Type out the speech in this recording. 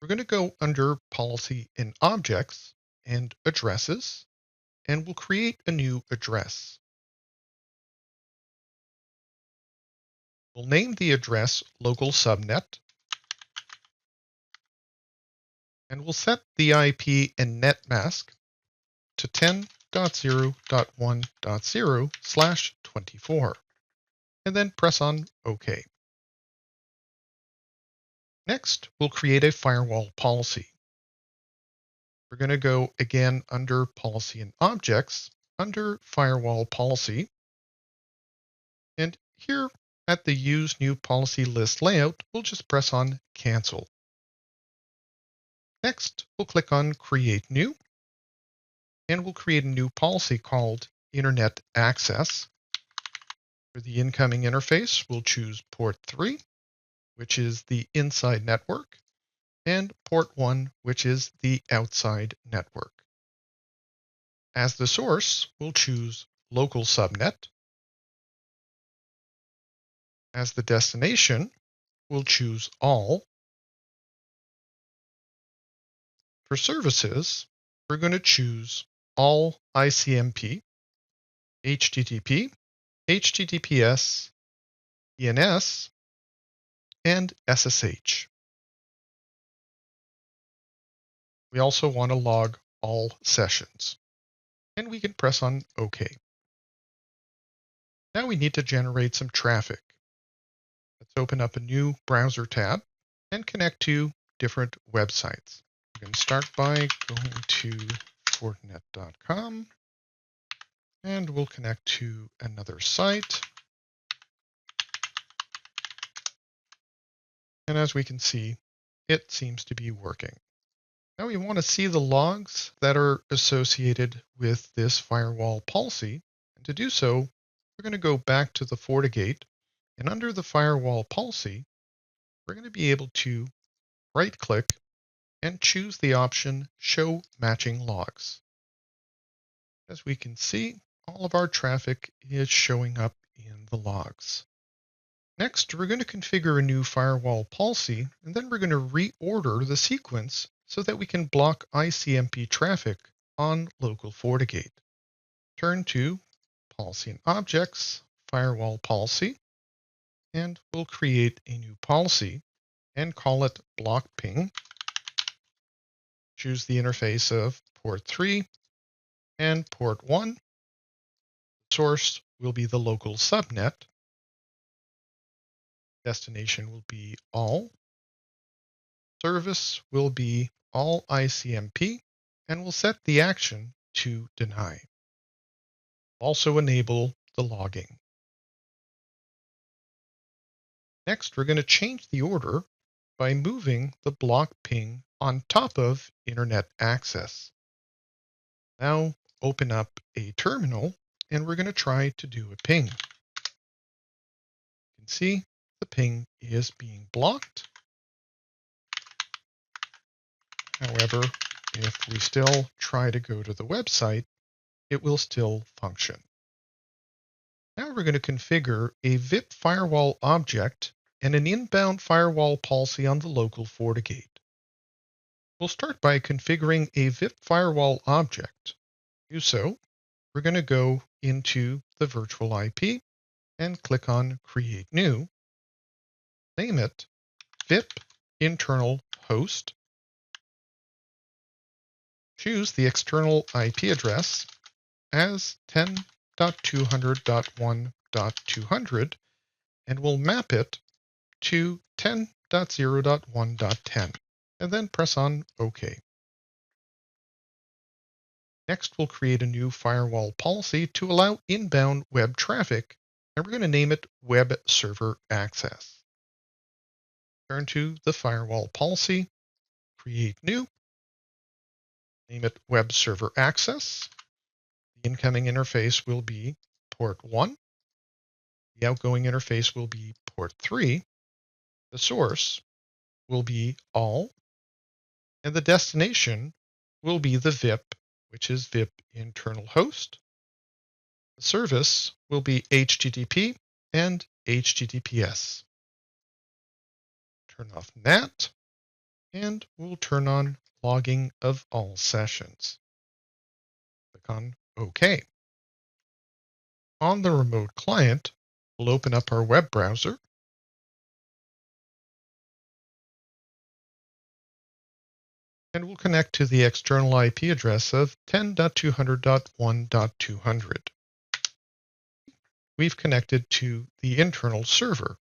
We're going to go under Policy and Objects and Addresses, and we'll create a new address. We'll name the address local subnet, and we'll set the IP and net mask to 10.0.1.0/24, and then press on OK. Next, we'll create a firewall policy. We're going to go again under Policy and Objects, under Firewall Policy. And here at the Use New Policy List layout, we'll just press on Cancel. Next, we'll click on Create New, and we'll create a new policy called Internet Access. For the incoming interface, we'll choose port 3, which is the inside network, and port 1, which is the outside network. As the source, we'll choose local subnet. As the destination, we'll choose all. For services, we're going to choose all ICMP, HTTP, HTTPS, DNS, and SSH. We also want to log all sessions, and we can press on OK. Now we need to generate some traffic. Let's open up a new browser tab and connect to different websites. We're going to start by going to Fortinet.com, and we'll connect to another site. And as we can see, it seems to be working. Now we want to see the logs that are associated with this firewall policy. And to do so, we're going to go back to the FortiGate, and under the firewall policy, we're going to be able to right-click and choose the option Show Matching Logs. As we can see, all of our traffic is showing up in the logs. Next, we're going to configure a new firewall policy, and then we're going to reorder the sequence so that we can block ICMP traffic on local FortiGate. Turn to Policy and Objects, Firewall Policy, and we'll create a new policy and call it Block Ping. Choose the interface of port 3 and port 1. The source will be the local subnet. Destination will be all. Service will be all ICMP, and we'll set the action to deny. Also enable the logging. Next, we're going to change the order by moving the block ping on top of internet access. Now open up a terminal, and we're going to try to do a ping. You can see the ping is being blocked. However, if we still try to go to the website, it will still function. Now we're going to configure a VIP firewall object and an inbound firewall policy on the local FortiGate. We'll start by configuring a VIP firewall object. To do so, we're going to go into the virtual IP and click on Create New. Name it VIP Internal Host. Choose the external IP address as 10.200.1.200, and we'll map it to 10.0.1.10, and then press on OK. Next, we'll create a new firewall policy to allow inbound web traffic, and we're going to name it Web Server Access. Turn to the firewall policy, create new, name it Web Server Access. The incoming interface will be port 1. The outgoing interface will be port 3. The source will be all. And the destination will be the VIP, which is VIP internal host. The service will be HTTP and HTTPS. Turn off NAT. and we'll turn on logging of all sessions. Click on OK. On the remote client, we'll open up our web browser and we'll connect to the external IP address of 10.200.1.200. We've connected to the internal server.